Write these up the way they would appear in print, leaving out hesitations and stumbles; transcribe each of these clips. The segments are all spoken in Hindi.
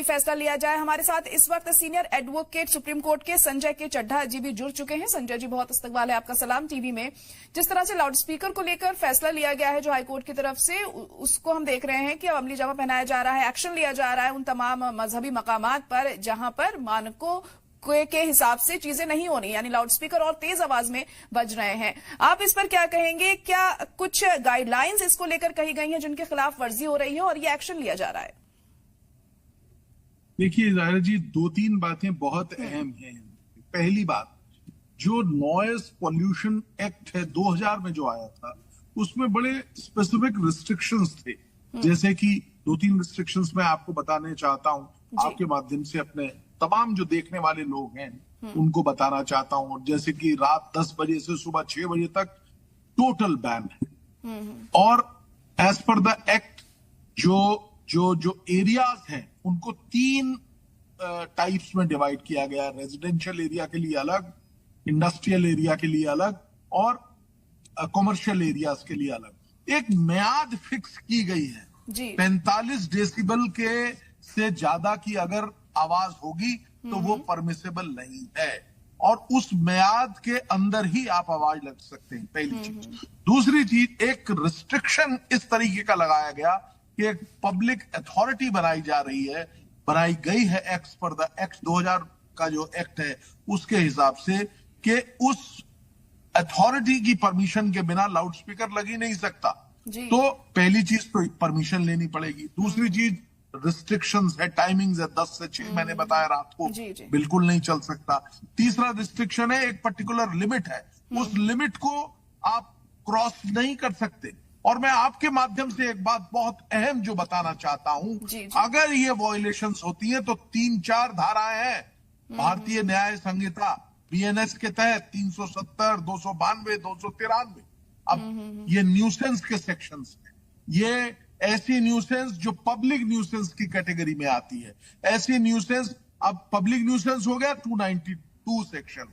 कोई फैसला लिया जाए। हमारे साथ इस वक्त सीनियर एडवोकेट सुप्रीम कोर्ट के संजय के चड्ढा जी भी जुड़ चुके हैं। संजय जी, बहुत इस्तकबाल है आपका। सलाम टीवी में जिस तरह से लाउड स्पीकर को लेकर फैसला लिया गया है जो हाईकोर्ट की तरफ से, उसको हम देख रहे हैं कि अब अमली जामा पहनाया जा रहा है, एक्शन लिया जा रहा है उन तमाम मजहबी मकामात पर जहां पर मानकों के हिसाब से चीजें नहीं हो रही, यानी लाउड स्पीकर और तेज आवाज में बज रहे हैं। आप इस पर क्या कहेंगे? क्या कुछ गाइडलाइंस इसको लेकर कही गई हैं जिनके खिलाफ वर्जी हो रही है और ये एक्शन लिया जा रहा है? देखिए ज़ाहिरा जी, दो तीन बातें बहुत अहम हैं। पहली बात, जो नॉइज पोल्यूशन एक्ट है 2000 में जो आया था, उसमें बड़े स्पेसिफिक रिस्ट्रिक्शंस थे। जैसे कि दो तीन रिस्ट्रिक्शंस मैं आपको बताने चाहता हूं, आपके माध्यम से अपने तमाम जो देखने वाले लोग हैं उनको बताना चाहता हूं। जैसे कि रात 10 बजे से सुबह 6 बजे तक टोटल बैन है। और एज पर द एक्ट जो एरियाज हैं उनको 3 टाइप्स में डिवाइड किया गया। रेजिडेंशियल एरिया के लिए अलग, इंडस्ट्रियल एरिया के लिए अलग और कॉमर्शियल एरियाज के लिए अलग। एक मियाद फिक्स की गई है 45 डेसिबल के से ज्यादा की अगर आवाज होगी तो वो परमिसेबल नहीं है, और उस मियाद के अंदर ही आप आवाज लग सकते हैं। पहली चीज। दूसरी चीज, एक रिस्ट्रिक्शन इस तरीके का लगाया गया कि एक पब्लिक अथॉरिटी बनाई गई है एक्ट पर द एक्ट 2000 का जो एक्ट है उसके हिसाब से, कि उस अथॉरिटी की परमिशन के बिना लाउड स्पीकर लग ही नहीं सकता। तो पहली चीज तो परमिशन लेनी पड़ेगी। दूसरी चीज रिस्ट्रिक्शंस है, टाइमिंग्स है 10 से 6 मैंने बताया रात को बिल्कुल नहीं चल सकता। तीसरा रिस्ट्रिक्शन है, एक पर्टिकुलर लिमिट है, उस लिमिट को आप क्रॉस नहीं कर सकते। और मैं आपके माध्यम से एक बात बहुत अहम जो बताना चाहता हूं, अगर ये वायलेशंस होती हैं तो 3-4 धाराएं हैं भारतीय न्याय संहिता बीएनएस के तहत, 370, 292, 293। अब ये न्यूसेंस के सेक्शंस हैं। ये ऐसी न्यूसेंस जो पब्लिक न्यूसेंस की कैटेगरी में आती है। ऐसी न्यूसेंस, अब पब्लिक न्यूसेंस हो गया 292 सेक्शन,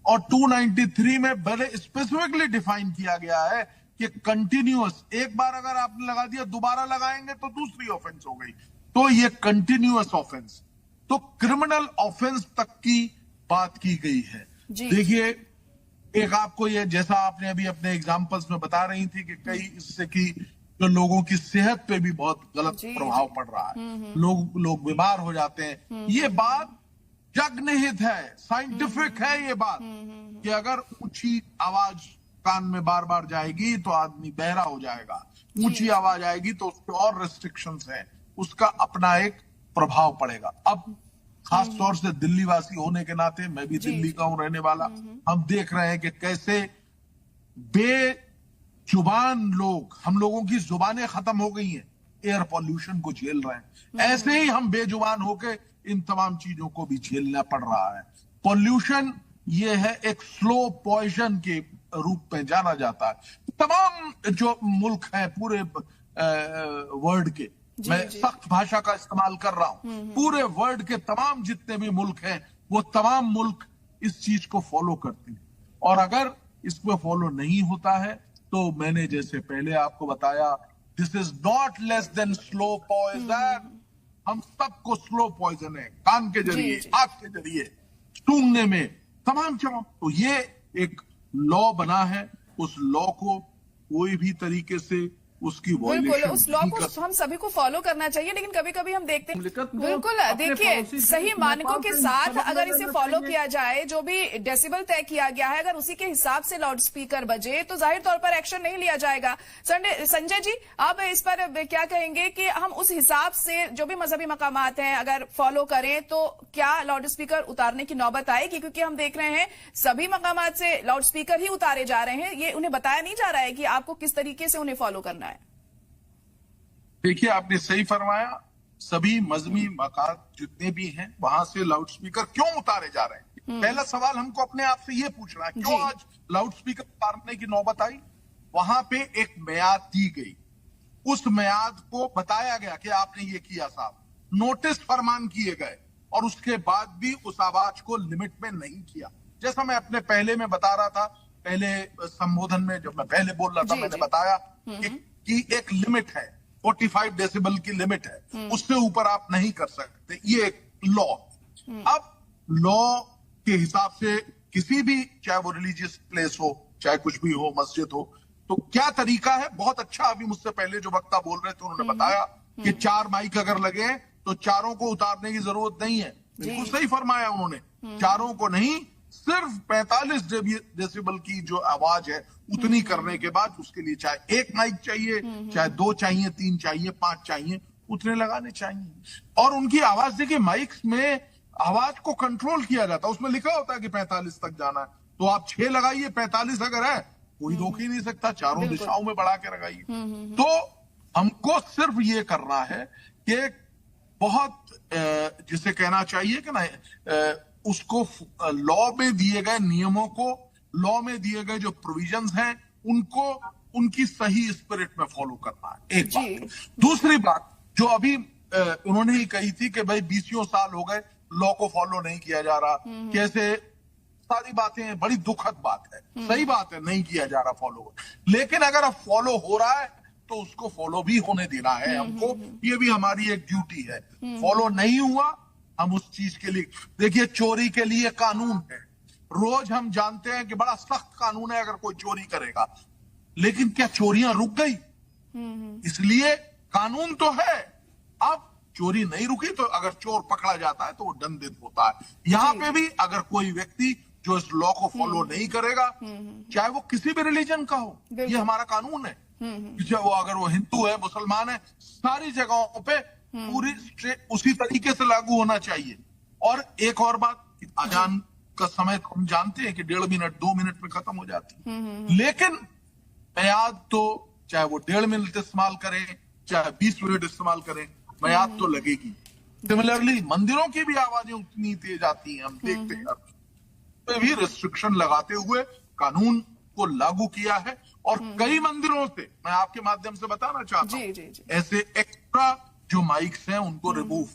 और 293 में बड़े स्पेसिफिकली डिफाइन किया गया है कि कंटिन्यूअस, एक बार अगर आपने लगा दिया दोबारा लगाएंगे तो दूसरी ऑफेंस हो गई, तो ये कंटिन्यूअस ऑफेंस, तो क्रिमिनल ऑफेंस तक की बात की गई है। देखिए, एक आपको ये, जैसा आपने अभी अपने एग्जांपल्स में बता रही थी कि कई इससे की जो लोगों की सेहत पे भी बहुत गलत प्रभाव पड़ रहा है, लोग बीमार हो जाते हैं। ये बात जगनिहित है, साइंटिफिक है ये बात, कि अगर ऊंची आवाज कान में बार बार जाएगी तो आदमी बहरा हो जाएगा, ऊंची आवाज आएगी तो उसके और रेस्ट्रिक्शंस हैं, उसका अपना एक प्रभाव पड़ेगा। अब खास तौर से दिल्ली वासी होने के नाते, मैं भी दिल्ली का हूं रहने वाला, हम देख रहे हैं कि कैसे बेजुबान लोग, हम लोगों की जुबानें खत्म हो गई हैं, एयर पॉल्यूशन को झेल रहे हैं। ऐसे ही हम बेजुबान होके इन तमाम चीजों को भी झेलना पड़ रहा है। पॉल्यूशन ये है एक स्लो पॉइजन के रूप में जाना जाता है। तमाम जो मुल्क हैं पूरे वर्ल्ड के, मैं सख्त भाषा का इस्तेमाल कर रहा हूं, पूरे वर्ल्ड के तमाम जितने भी मुल्क हैं वो तमाम मुल्क इस चीज को फॉलो करते हैं। और अगर इसको फॉलो नहीं होता है तो मैंने जैसे पहले आपको बताया, this is not less than slow poison. हम सबको स्लो पॉइजन है, कान के जरिए, आंख के जरिए, सूंघने में, तमाम। तो ये एक लॉ बना है, उस लॉ को कोई भी तरीके से उसकी बिल्कुल उस लॉ को हम सभी को फॉलो करना चाहिए, लेकिन कभी कभी हम देखते हैं, बिल्कुल देखिए, सही मानकों के साथ अगर इसे फॉलो किया जाए, जो भी डेसिबल तय किया गया है, अगर उसी के हिसाब से लाउड स्पीकर बजे तो जाहिर तौर पर एक्शन नहीं लिया जाएगा। संजय जी, आप इस पर क्या कहेंगे कि हम उस हिसाब से जो भी मजहबी मकामात हैं अगर फॉलो करें तो क्या लाउड स्पीकर उतारने की नौबत आएगी? क्योंकि हम देख रहे हैं सभी मकामात से लाउड स्पीकर ही उतारे जा रहे हैं, ये उन्हें बताया नहीं जा रहा है कि आपको किस तरीके से उन्हें फॉलो करना है। देखिए, आपने सही फरमाया, सभी मजहबी मकाम जितने भी हैं वहां से लाउड स्पीकर क्यों उतारे जा रहे हैं? पहला सवाल हमको अपने आप से ये पूछना है, क्यों आज लाउड स्पीकर उतारने की नौबत आई? वहां पे एक मियाद दी गई, उस मियाद को बताया गया कि आपने ये किया साहब, नोटिस फरमान किए गए, और उसके बाद भी उस आवाज को लिमिट में नहीं किया। जैसा मैं अपने पहले में बता रहा था, पहले संबोधन में जब मैं पहले बोल रहा था, मैंने बताया कि एक लिमिट है, 45 डेसिबल की लिमिट है, उससे ऊपर आप नहीं कर सकते, ये एक लॉ। अब लॉ के हिसाब से किसी भी, चाहे वो रिलीजियस प्लेस हो, चाहे कुछ भी हो, मस्जिद हो, तो क्या तरीका है? बहुत अच्छा, अभी मुझसे पहले जो वक्ता बोल रहे थे उन्होंने बताया कि 4 माइक अगर लगे तो चारों को उतारने की जरूरत नहीं है। बिल्कुल सही फरमाया उन्होंने, चारों को नहीं, सिर्फ 45 डेसिबल की जो आवाज है उतनी करने के बाद उसके लिए चाहे 1 माइक चाहिए, चाहे 2 चाहिए, 3 चाहिए, 5 चाहिए, उतने लगाने चाहिए। और उनकी आवाज, देखिए माइक्स में आवाज को कंट्रोल किया जाता है, उसमें लिखा होता है कि 45 तक जाना है, तो आप 6 लगाइए, 45 अगर है कोई रोक ही नहीं सकता, चारों दिशाओं में बढ़ा के लगाइए। तो हमको सिर्फ ये करना है कि बहुत जिसे कहना चाहिए कि ना, उसको लॉ में दिए गए नियमों को, लॉ में दिए गए जो प्रोविजंस हैं उनको उनकी सही स्पिरिट में फॉलो करना है, एक बात। दूसरी बात जो अभी उन्होंने ही कही थी कि भाई 20 साल हो गए लॉ को फॉलो नहीं किया जा रहा, कैसे, सारी बातें बड़ी दुखद बात है, सही बात है, नहीं किया जा रहा फॉलो, लेकिन अगर अब फॉलो हो रहा है तो उसको फॉलो भी होने देना है हमको, ये भी हमारी एक ड्यूटी है। फॉलो नहीं हुआ, हम उस चीज के लिए, देखिए चोरी के लिए कानून है, रोज हम जानते हैं कि बड़ा सख्त कानून है अगर कोई चोरी करेगा, लेकिन क्या चोरियां रुक गई? इसलिए कानून तो है, अब चोरी नहीं रुकी तो अगर चोर पकड़ा जाता है तो वो दंडित होता है। यहां पे भी अगर कोई व्यक्ति जो इस लॉ को फॉलो नहीं करेगा, चाहे वो किसी भी रिलीजन का हो, ये हमारा कानून है, चाहे वो अगर वो हिंदू है, मुसलमान है, सारी जगहों पे पूरी उसी तरीके से लागू होना चाहिए। और एक और बात, अजान का समय हम जानते हैं कि 1.5 मिनट 2 मिनट में खत्म हो जाती है, लेकिन मयाद तो चाहे वो 1.5 मिनट इस्तेमाल करें, चाहे 20 मिनट इस्तेमाल करें, मयाद तो लगेगी। सिमिलरली मंदिरों की भी आवाजें उतनी तेज आती हैं, हम देखते हैं, तो भी रिस्ट्रिक्शन लगाते हुए कानून को लागू किया है। और कई मंदिरों से, मैं आपके माध्यम से बताना चाहता हूं, ऐसे एक्स्ट्रा जो माइक्स हैं उनको रिमूव